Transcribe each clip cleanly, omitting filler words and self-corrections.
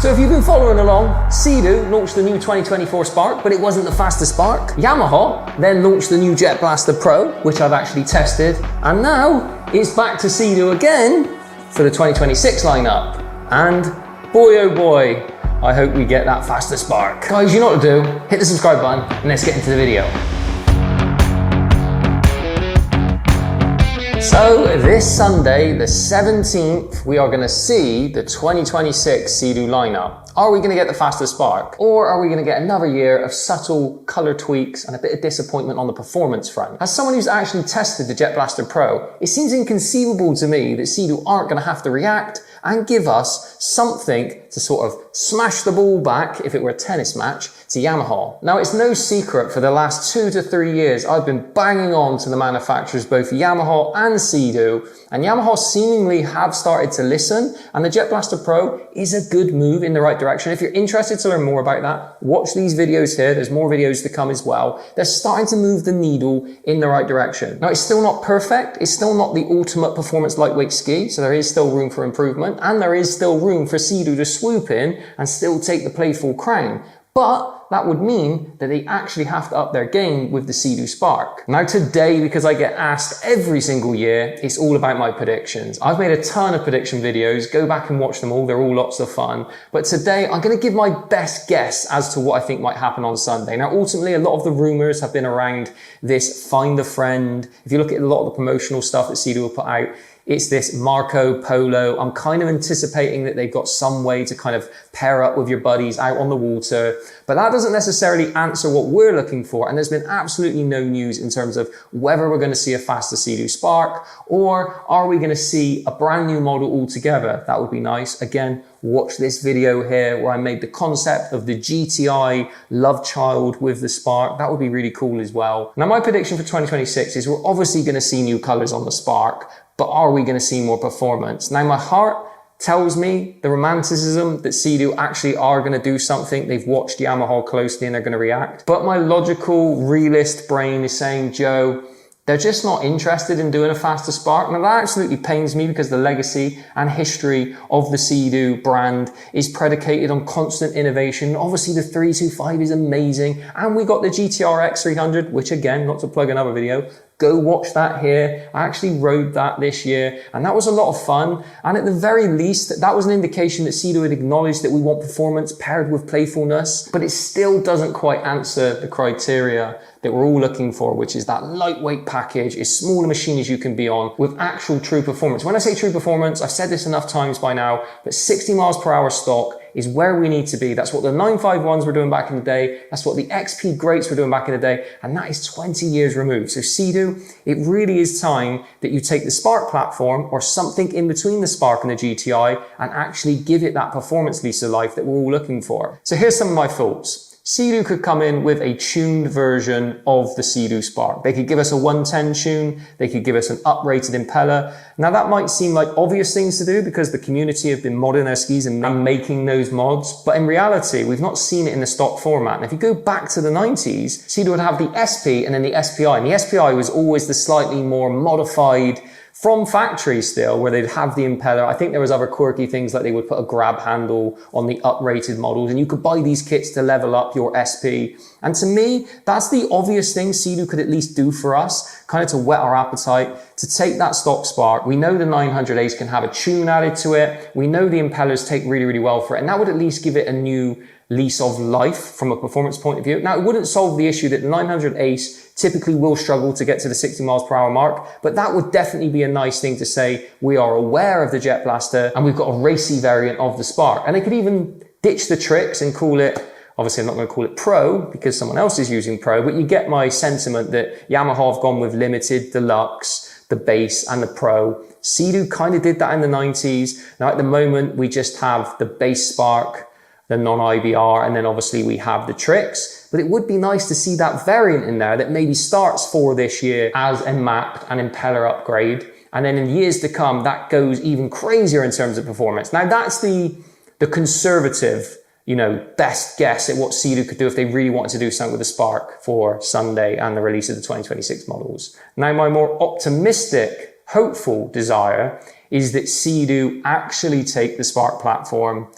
So if you've been following along, Sea-Doo launched the new 2024 Spark, but it wasn't the fastest Spark. Yamaha then launched the new JetBlaster Pro, which I've actually tested, and now it's back to Sea-Doo again for the 2026 lineup. And boy oh boy, I hope we get that faster Spark. Guys, you know what to do. Hit the subscribe button and let's get into the video. So this Sunday, the 17th, we are going to see the 2026 Sea-Doo lineup. Are we going to get the faster Spark? Or are we going to get another year of subtle colour tweaks and a bit of disappointment on the performance front? As someone who's actually tested the JetBlaster Pro, it seems inconceivable to me that Sea-Doo aren't going to have to react and give us something to sort of smash the ball back, if it were a tennis match, to Yamaha. Now, it's no secret for the last 2 to 3 years, I've been banging on to the manufacturers, both Yamaha and Sea-Doo, and Yamaha seemingly have started to listen, and the JetBlaster Pro is a good move in the right direction. If you're interested to learn more about that, watch these videos here. There's more videos to come as well. They're starting to move the needle in the right direction. Now, it's still not perfect. It's still not the ultimate performance lightweight ski, so there is still room for improvement, and there is still room for Sea-Doo to swoop in and still take the playful crown. But that would mean that they actually have to up their game with the Sea-Doo Spark. Now today, because I get asked every single year, it's all about my predictions. I've made a ton of prediction videos. Go back and watch them all. They're all lots of fun. But today, I'm going to give my best guess as to what I think might happen on Sunday. Now, ultimately, a lot of the rumors have been around this find a friend. If you look at a lot of the promotional stuff that Sea-Doo will put out, it's this Marco Polo. I'm kind of anticipating that they've got some way to kind of pair up with your buddies out on the water, but that doesn't necessarily answer what we're looking for. And there's been absolutely no news in terms of whether we're going to see a faster Sea-Doo Spark or are we going to see a brand new model altogether. That would be nice. Again, watch this video here where I made the concept of the GTI love child with the Spark. That would be really cool as well. Now, my prediction for 2026 is we're obviously going to see new colors on the Spark, but are we going to see more performance? Now, my heart tells me the romanticism that Sea-Doo actually are going to do something. They've watched Yamaha closely and they're going to react. But my logical, realist brain is saying, Joe, they're just not interested in doing a faster Spark. Now, that absolutely pains me because the legacy and history of the Sea-Doo brand is predicated on constant innovation. Obviously, the 325 is amazing. And we got the GTR X300, which again, not to plug another video, go watch that here. I actually rode that this year and that was a lot of fun. And at the very least, that was an indication that Sea-Doo had acknowledged that we want performance paired with playfulness, but it still doesn't quite answer the criteria that we're all looking for, which is that lightweight package, as small a machine as you can be on with actual true performance. When I say true performance, I've said this enough times by now, but 60 miles per hour stock is where we need to be. That's what the 951s were doing back in the day. That's what the XP greats were doing back in the day. And that is 20 years removed. So Sea-Doo, it really is time that you take the Spark platform or something in between the Spark and the GTI and actually give it that performance lease of life that we're all looking for. So here's some of my thoughts. Sea-Doo could come in with a tuned version of the Sea-Doo Spark. They could give us a 110 tune. They could give us an uprated impeller. Now that might seem like obvious things to do because the community have been modding their skis and making those mods. But in reality, we've not seen it in the stock format. And if you go back to the 90s, Sea-Doo would have the SP and then the SPI. And the SPI was always the slightly more modified from factory still, where they'd have the impeller. I think there was other quirky things like they would put a grab handle on the uprated models and you could buy these kits to level up your SP. And to me, that's the obvious thing Sea-Doo could at least do for us, kind of to whet our appetite, to take that stock Spark. We know the 900 Ace can have a tune added to it. We know the impellers take really, really well for it. And that would at least give it a new lease of life from a performance point of view. Now, it wouldn't solve the issue that the 900 Ace typically will struggle to get to the 60 miles per hour mark, but that would definitely be a nice thing to say. We are aware of the JetBlaster and we've got a racy variant of the Spark. And they could even ditch the tricks and call it, obviously I'm not going to call it Pro because someone else is using Pro, but you get my sentiment that Yamaha have gone with Limited, Deluxe, the Base and the Pro. Sea-Doo kind of did that in the 90s. Now at the moment, we just have the Base Spark, the non-IBR, and then obviously we have the tricks. But it would be nice to see that variant in there that maybe starts for this year as a mapped and impeller upgrade. And then in years to come, that goes even crazier in terms of performance. Now that's the conservative, best guess at what Sea-Doo could do if they really wanted to do something with the Spark for Sunday and the release of the 2026 models. Now my more optimistic, hopeful desire is that Sea-Doo actually take the Spark platform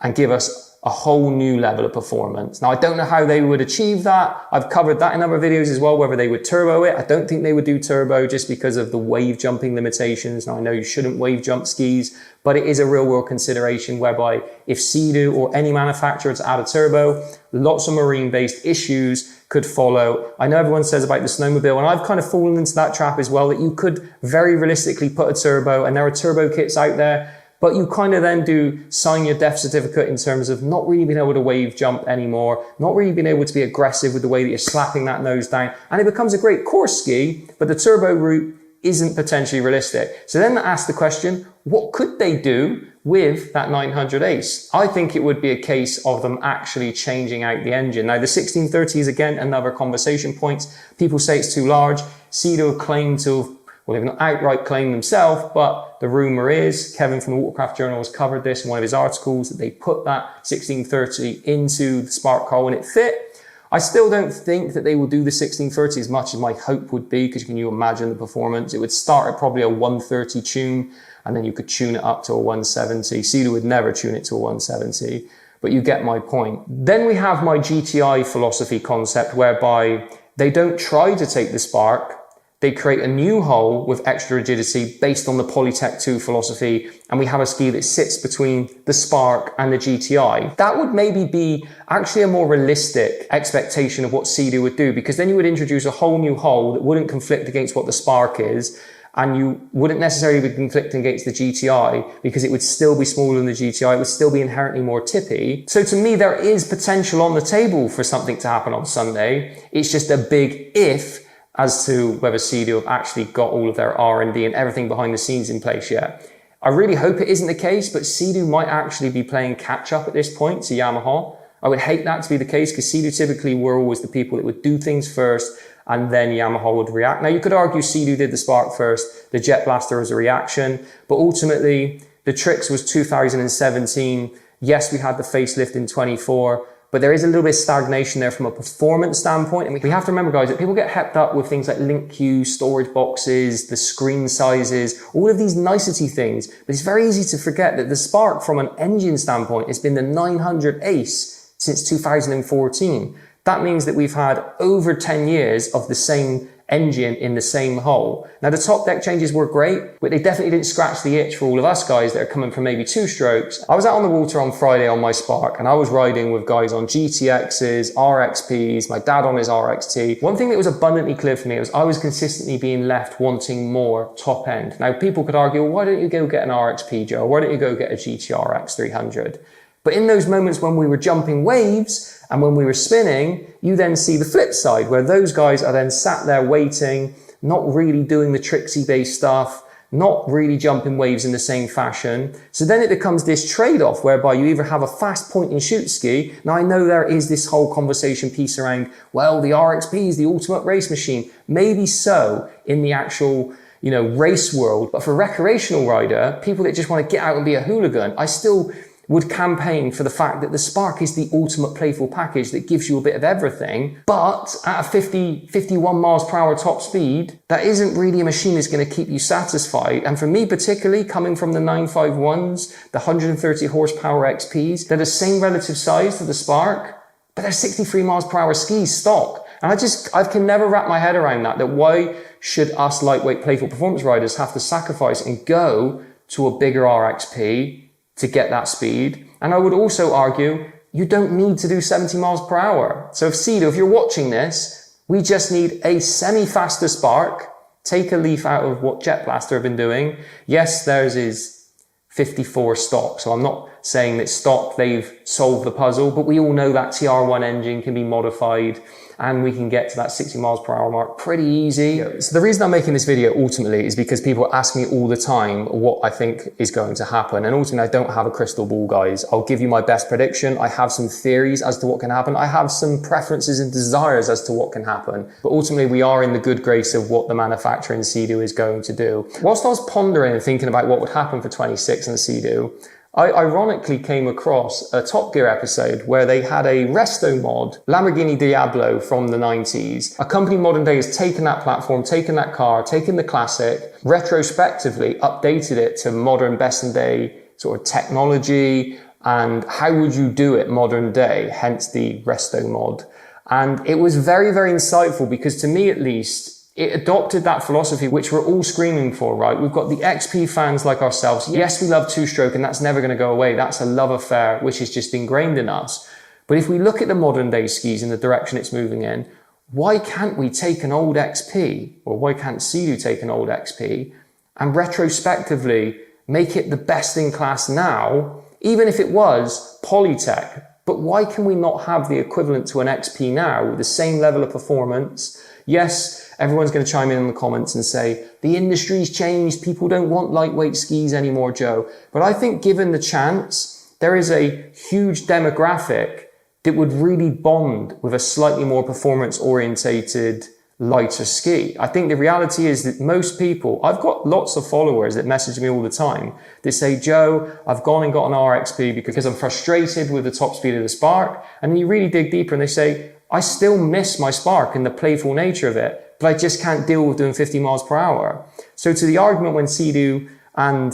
and give us a whole new level of performance. Now, I don't know how they would achieve that. I've covered that in other videos as well, whether they would turbo it. I don't think they would do turbo just because of the wave jumping limitations. Now, I know you shouldn't wave jump skis, but it is a real world consideration whereby if Sea-Doo or any manufacturer to add a turbo, lots of marine-based issues could follow. I know everyone says about the snowmobile, and I've kind of fallen into that trap as well, that you could very realistically put a turbo, and there are turbo kits out there, but you kind of then do sign your death certificate in terms of not really being able to wave jump anymore, not really being able to be aggressive with the way that you're slapping that nose down. And it becomes a great course ski, but the turbo route isn't potentially realistic. So then ask the question, what could they do with that 900 Ace? I think it would be a case of them actually changing out the engine. Now, the 1630 is again another conversation point. People say it's too large. Sea-Doo claim to, well, they've not outright claimed themselves, but the rumor is, Kevin from the Watercraft Journal has covered this in one of his articles, that they put that 1630 into the Spark car when it fit. I still don't think that they will do the 1630 as much as my hope would be, because can you imagine the performance? It would start at probably a 130 tune, and then you could tune it up to a 170. Sea-Doo would never tune it to a 170, but you get my point. Then we have my GTI philosophy concept, whereby they don't try to take the Spark, they create a new hull with extra rigidity based on the Polytech 2 philosophy, and we have a ski that sits between the Spark and the GTI. That would maybe be actually a more realistic expectation of what Sea-Doo would do, because then you would introduce a whole new hull that wouldn't conflict against what the Spark is, and you wouldn't necessarily be conflicting against the GTI because it would still be smaller than the GTI, it would still be inherently more tippy. So to me, there is potential on the table for something to happen on Sunday. It's just a big if as to whether Sea-Doo have actually got all of their R&D and everything behind the scenes in place yet. I really hope it isn't the case, but Sea-Doo might actually be playing catch up at this point to Yamaha. I would hate that to be the case, because Sea-Doo typically were always the people that would do things first and then Yamaha would react. Now, you could argue Sea-Doo did the Spark first, the JetBlaster was a reaction, but ultimately the Trix was 2017. Yes, we had the facelift in 24, but there is a little bit of stagnation there from a performance standpoint. And we have to remember, guys, that people get hepped up with things like link queues, storage boxes, the screen sizes, all of these nicety things. But it's very easy to forget that the Spark, from an engine standpoint, has been the 900 Ace since 2014. That means that we've had over 10 years of the same engine in the same hull. Now, the top deck changes were great, but they definitely didn't scratch the itch for all of us guys that are coming from maybe two strokes. I was out on the water on Friday on my Spark, and I was riding with guys on GTXs, RXPs, my dad on his RXT. One thing that was abundantly clear for me was I was consistently being left wanting more top end. Now, people could argue, well, why don't you go get an RXP, Joe? Why don't you go get a GTRX 300? But in those moments when we were jumping waves and when we were spinning, you then see the flip side, where those guys are then sat there waiting, not really doing the tricksy based stuff, not really jumping waves in the same fashion. So then it becomes this trade-off whereby you either have a fast point and shoot ski. Now, I know there is this whole conversation piece around, well, the RXP is the ultimate race machine. Maybe so in the actual, race world. But for a recreational rider, people that just want to get out and be a hooligan, I still would campaign for the fact that the Spark is the ultimate playful package that gives you a bit of everything, but at a 51 miles per hour top speed, that isn't really a machine that's going to keep you satisfied. And for me particularly, coming from the 951s, the 130 horsepower XPs, they're the same relative size to the Spark, but they're 63 miles per hour skis stock. And I can never wrap my head around that why should us lightweight playful performance riders have to sacrifice and go to a bigger RXP to get that speed? And I would also argue, you don't need to do 70 miles per hour. So if Sea-Doo, if you're watching this, we just need a semi-faster Spark. Take a leaf out of what JetBlaster have been doing. Yes, theirs is 54 stock. So I'm not saying that stock, they've solved the puzzle, but we all know that TR1 engine can be modified and we can get to that 60 miles per hour mark pretty easy. So the reason I'm making this video ultimately is because people ask me all the time what I think is going to happen. And ultimately, I don't have a crystal ball, guys. I'll give you my best prediction. I have some theories as to what can happen. I have some preferences and desires as to what can happen. But ultimately, we are in the good grace of what the manufacturer in Sea-Doo is going to do. Whilst I was pondering and thinking about what would happen for 26 and Sea-Doo, I ironically came across a Top Gear episode where they had a resto mod, Lamborghini Diablo from the 90s. A company modern day has taken that platform, taken that car, taken the classic, retrospectively updated it to modern best in day sort of technology, and how would you do it modern day, hence the resto mod. And it was very, very insightful because to me at least, it adopted that philosophy which we're all screaming for, right? We've got the XP fans like ourselves. Yes, we love two-stroke and that's never going to go away. That's a love affair which is just ingrained in us. But if we look at the modern day skis in the direction it's moving in, why can't we take an old XP, or why can't Sea-Doo take an old XP and retrospectively make it the best in class now, even if it was Polytech? But why can we not have the equivalent to an XP now with the same level of performance? Yes, everyone's going to chime in the comments and say, the industry's changed, people don't want lightweight skis anymore, Joe. But I think given the chance, there is a huge demographic that would really bond with a slightly more performance-orientated, lighter ski. I think the reality is that most people, I've got lots of followers that message me all the time that say, Joe, I've gone and got an RXP because I'm frustrated with the top speed of the Spark. And then you really dig deeper and they say, I still miss my Spark and the playful nature of it, but I just can't deal with doing 50 miles per hour. So to the argument when Sea-Doo and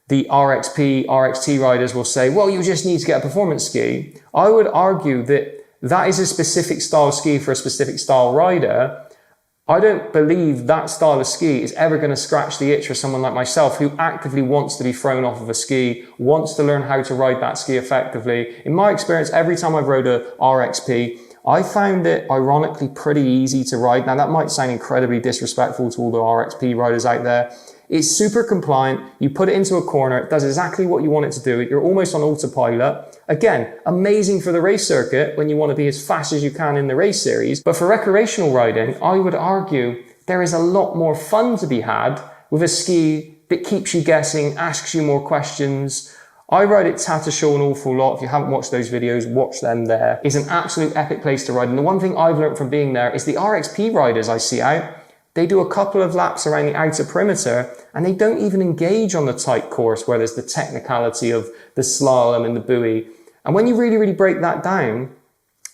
the RXP, RXT riders will say, well, you just need to get a performance ski. I would argue that that is a specific style ski for a specific style rider. I don't believe that style of ski is ever going to scratch the itch for someone like myself who actively wants to be thrown off of a ski, wants to learn how to ride that ski effectively. In my experience, every time I've rode a RXP, I found it ironically pretty easy to ride. Now that might sound incredibly disrespectful to all the RXP riders out there. It's super compliant. You put it into a corner. It does exactly what you want it to do. You're almost on autopilot. Again, amazing for the race circuit when you want to be as fast as you can in the race series. But for recreational riding, I would argue there is a lot more fun to be had with a ski that keeps you guessing, asks you more questions. I ride at Tattershall an awful lot. If you haven't watched those videos, watch them there. It's an absolute epic place to ride. And the one thing I've learned from being there is the RXP riders I see out, they do a couple of laps around the outer perimeter and they don't even engage on the tight course where there's the technicality of the slalom and the buoy. And when you really, really break that down,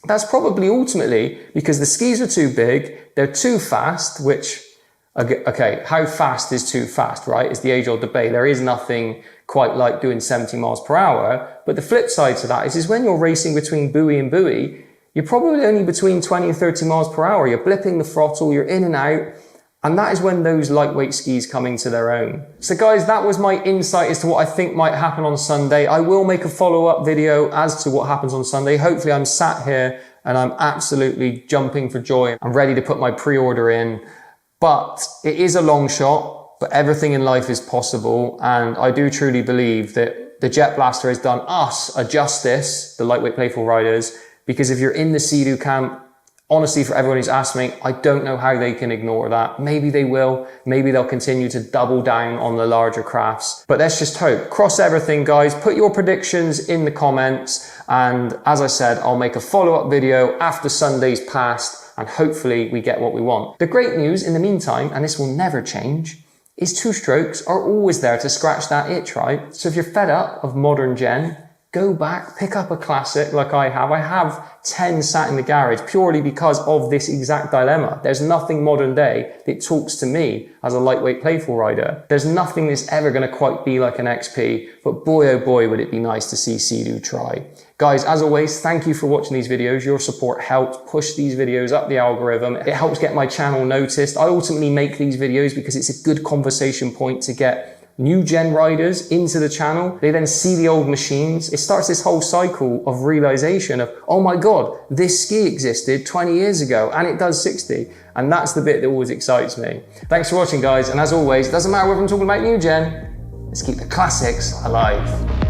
that's probably ultimately because the skis are too big, they're too fast, which, okay, how fast is too fast, right? It's the age-old debate. There is nothing quite like doing 70 miles per hour. But the flip side to that is when you're racing between buoy and buoy, you're probably only between 20 and 30 miles per hour. You're blipping the throttle, you're in and out. And that is when those lightweight skis come into their own. So guys, that was my insight as to what I think might happen on Sunday. I will make a follow-up video as to what happens on Sunday. Hopefully I'm sat here and I'm absolutely jumping for joy. I'm ready to put my pre-order in. But it is a long shot, but everything in life is possible. And I do truly believe that the JetBlaster has done us a justice, the lightweight playful riders, because if you're in the Sea-Doo camp, honestly, for everyone who's asked me, I don't know how they can ignore that. Maybe they will. Maybe they'll continue to double down on the larger crafts. But let's just hope. Cross everything, guys. Put your predictions in the comments. And as I said, I'll make a follow-up video after Sunday's passed. And hopefully we get what we want. The great news in the meantime, and this will never change, is two strokes are always there to scratch that itch, right? So if you're fed up of modern gen, go back, pick up a classic like I have. I have 10 sat in the garage purely because of this exact dilemma. There's nothing modern day that talks to me as a lightweight playful rider. There's nothing that's ever going to quite be like an XP, but boy oh boy would it be nice to see Sea-Doo try. Guys, as always, thank you for watching these videos. Your support helps push these videos up the algorithm. It helps get my channel noticed. I ultimately make these videos because it's a good conversation point to get new gen riders into the channel. They then see the old machines. It starts this whole cycle of realization of, oh my God, this ski existed 20 years ago and it does 60. And that's the bit that always excites me. Thanks for watching, guys. And as always, it doesn't matter whether I'm talking about new gen, let's keep the classics alive.